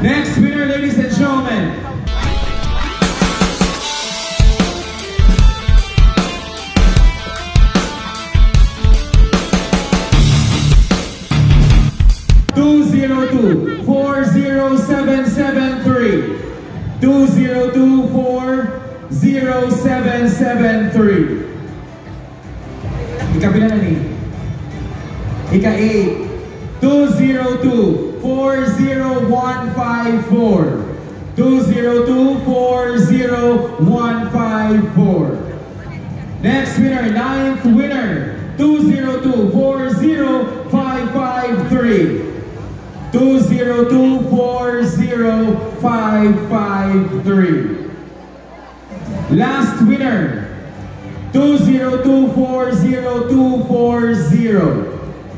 Next winner, ladies and gentlemen. (202) 40773. 202 40773. Ikapila na ni? Ika-8. 202 40154. 202 40154. Next winner, 9th winner. 202 40553. 202 40553. Last winner, 202 40240.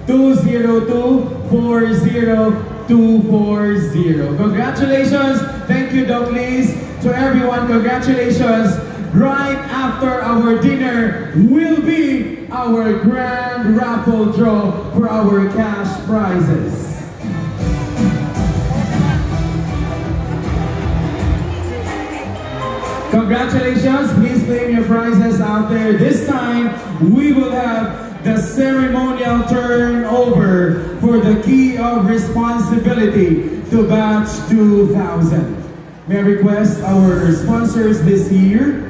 202 40240. Congratulations. Thank you, Doc Liz. To everyone, congratulations. Right after our dinner will be our grand raffle draw for our cash prizes. Congratulations. Please claim your prizes out there. This time, we will have the ceremonial turnover for the key of responsibility to batch 2000. May I request our sponsors this year?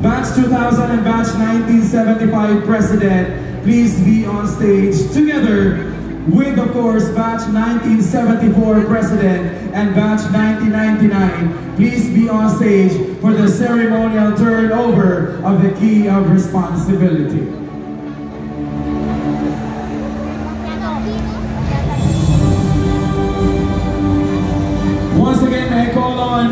Batch 2000 and batch 1975 president, please be on stage together with, of course, batch 1974 president and batch 1999. Please be on stage for the ceremonial turnover of the key of responsibility. Once again, I call on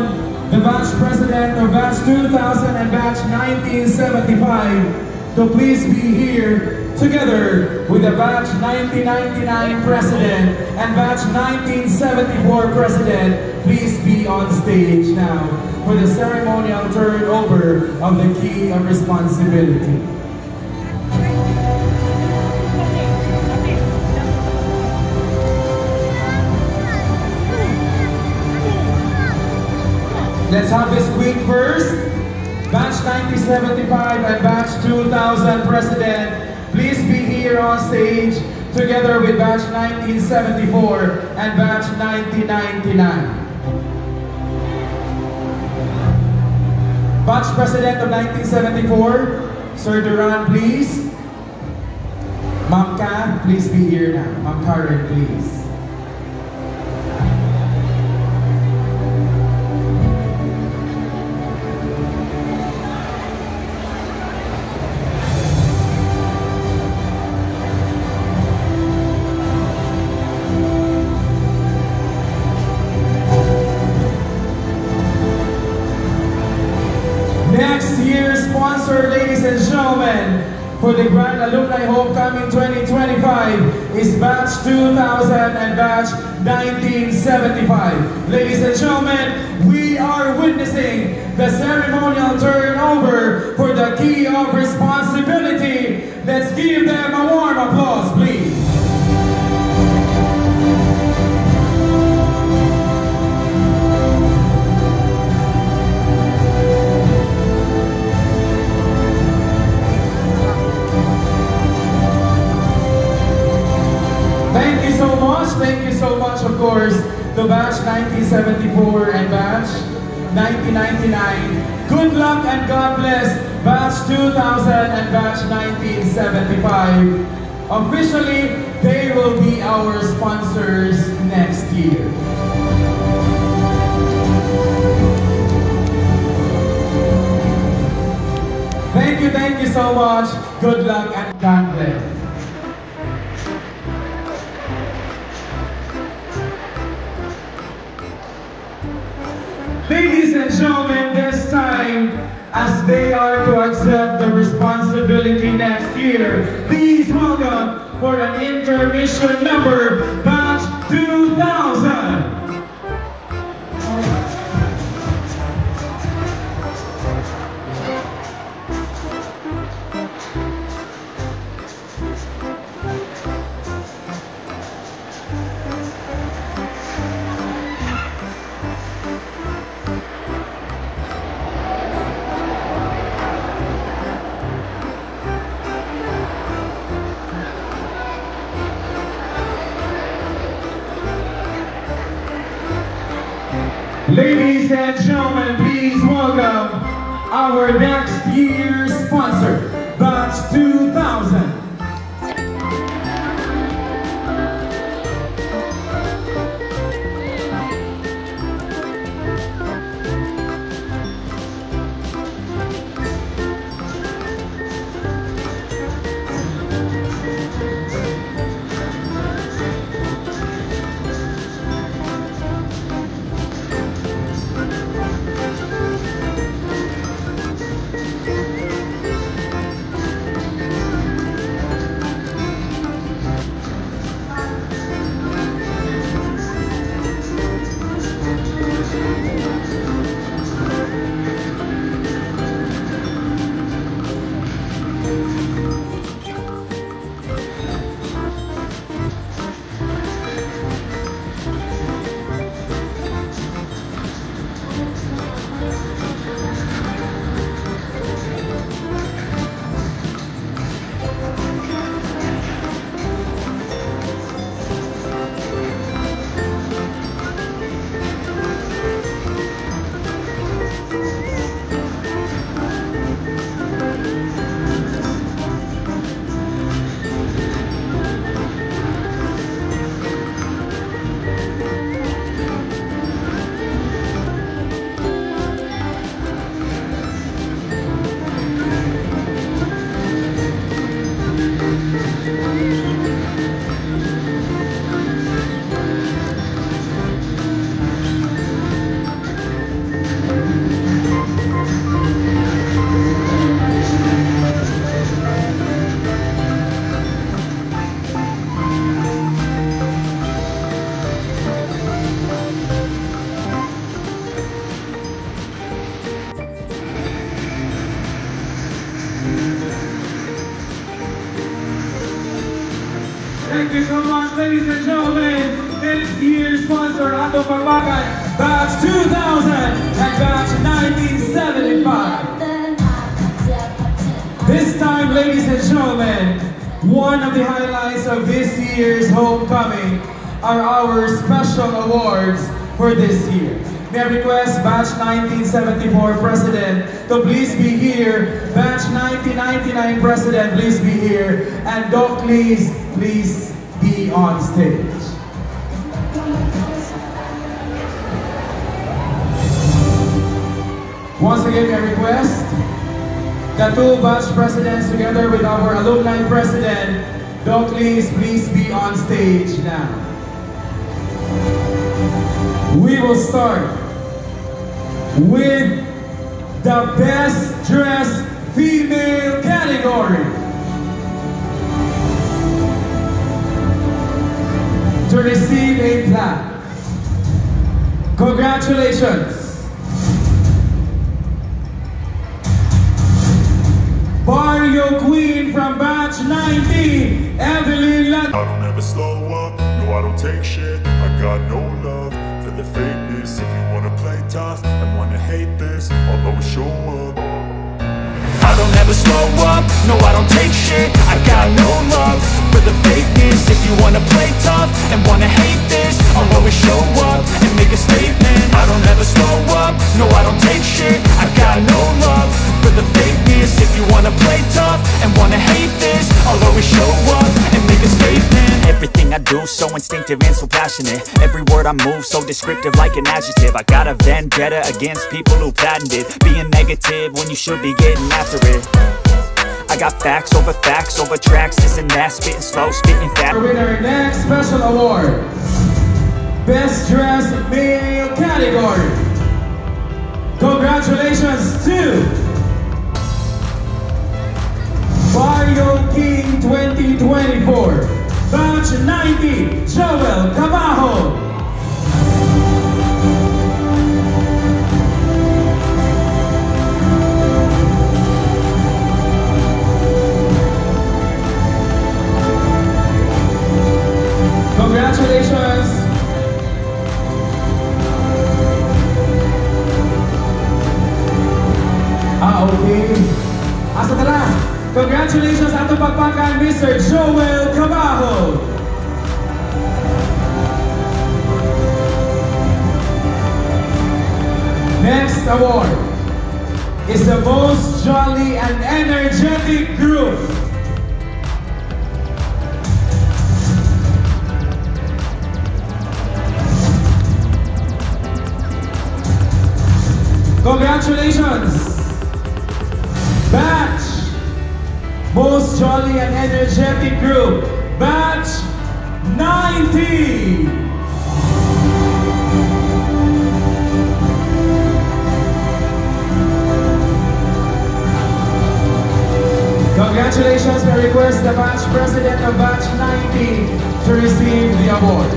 the batch president of batch 2000 and batch 1975 to please be here together with the batch 1999 president and batch 1974 president. Please be on stage now for the ceremonial turnover of the key of responsibility. Let's have this quick first. Batch 1975 and batch 2000 president, please be here on stage together with batch 1974 and batch 1999. Batch president of 1974, Sir Duran, please. Ma'am Ka, please be here now. Ma'am Karen, please. Next year's sponsor, ladies and gentlemen, for the Grand Alumni Homecoming 2025 is batch 2000 and batch 1975. Ladies and gentlemen, we are witnessing the ceremonial turnover for the key of responsibility. Let's give them a warm applause, please. Thank you so much, of course, to batch 1974 and batch 1999. Good luck and God bless batch 2000 and batch 1975. Officially, they will be our sponsors next year. Thank you so much. Good luck and God bless. Ladies and gentlemen, this time, as they are to accept the responsibility next year, please welcome for an intermission number, batch 2000. Ladies and gentlemen, please welcome our next year's sponsor, Batch 2000. Thank you so much, ladies and gentlemen. This year's sponsor, Ato Pagbakan, Batch 2000 and Batch 1975. This time, ladies and gentlemen, one of the highlights of this year's homecoming are our special awards for this year. May I request Batch 1974 President to please be here, Batch 1999 President, please be here, and Doc please be on stage. Once again, may I request the two batch presidents together with our alumni president, Doc please be on stage now. We will start with the best dressed female category. To receive a plaque. Congratulations. Barrio Queen from Batch 19, Evelyn Lat. I don't ever slow up, no I don't take shit. I got no love for the fakeness. If you wanna play tough and wanna hate this, I'll always show up. I don't ever slow up, no I don't take shit. I got no love for the fakeness. If you wanna play tough and wanna hate this, I'll always show up and make a statement. I don't ever slow up, no I don't take shit. I got no love for the fakeness. If you wanna play tough and wanna hate this, I'll always show up and make a statement. Everything I do so instinctive and so passionate. Every word I move so descriptive like an adjective. I got a vendetta against people who patented being negative when you should be getting after it. I got facts over tracks, this and that, spitting slow, spitting fast. Our winner next special award, Best Dressed Male category. Congratulations to Barrio King 2024, Batch 90, Joel Cabajo. Congratulations. Okay. Asa tara? Congratulations sa atong pagpakan, Mr. Joel Cabajo. award is the most jolly and energetic group. Congratulations! Batch most jolly and energetic group, Batch 90! Congratulations, I request the batch president of Batch 90 to receive the award.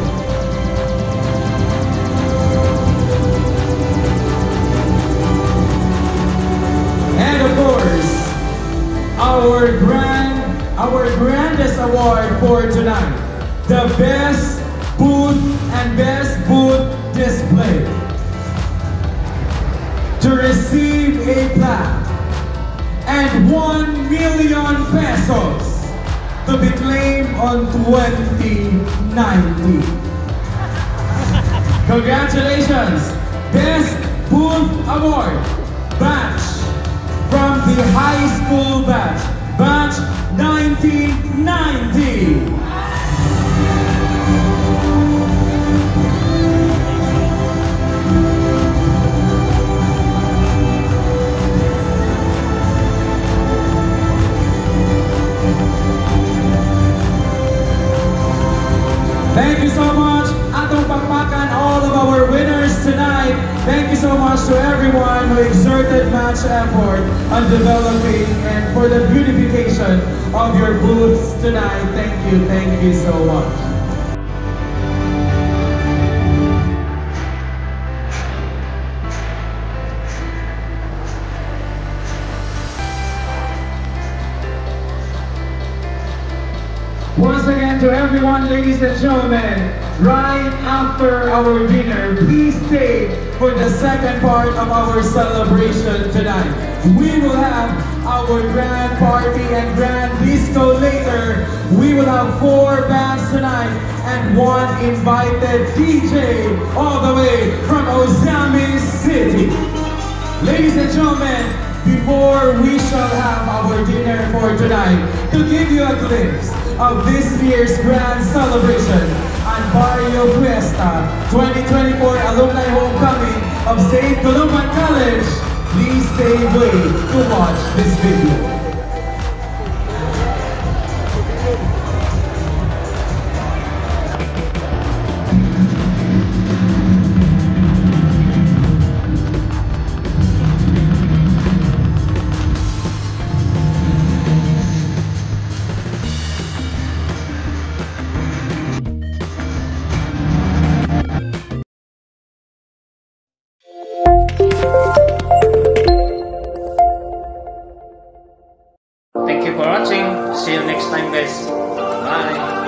And of course, our grandest award for tonight, the best booth and best booth display. To receive a plaque and 1 million pesos to be claimed on 2019. Congratulations! Best Booth Award, batch from the high school batch, batch 1990. Thank you so much, atong pakpakan all of our winners tonight. Thank you so much to everyone who exerted much effort on developing and for the beautification of your booths tonight. Thank you so much. Once again, to everyone, ladies and gentlemen, right after our dinner, please stay for the second part of our celebration tonight. We will have our grand party and grand disco later. We will have 4 bands tonight and 1 invited DJ all the way from Ozamis City. Ladies and gentlemen, before we shall have our dinner for tonight, to give you a glimpse of this year's grand celebration on Barrio Fiesta 2024 Alumni Homecoming of St. Columban College, please stay away to watch this video. Thank you for watching. See you next time, guys. Bye.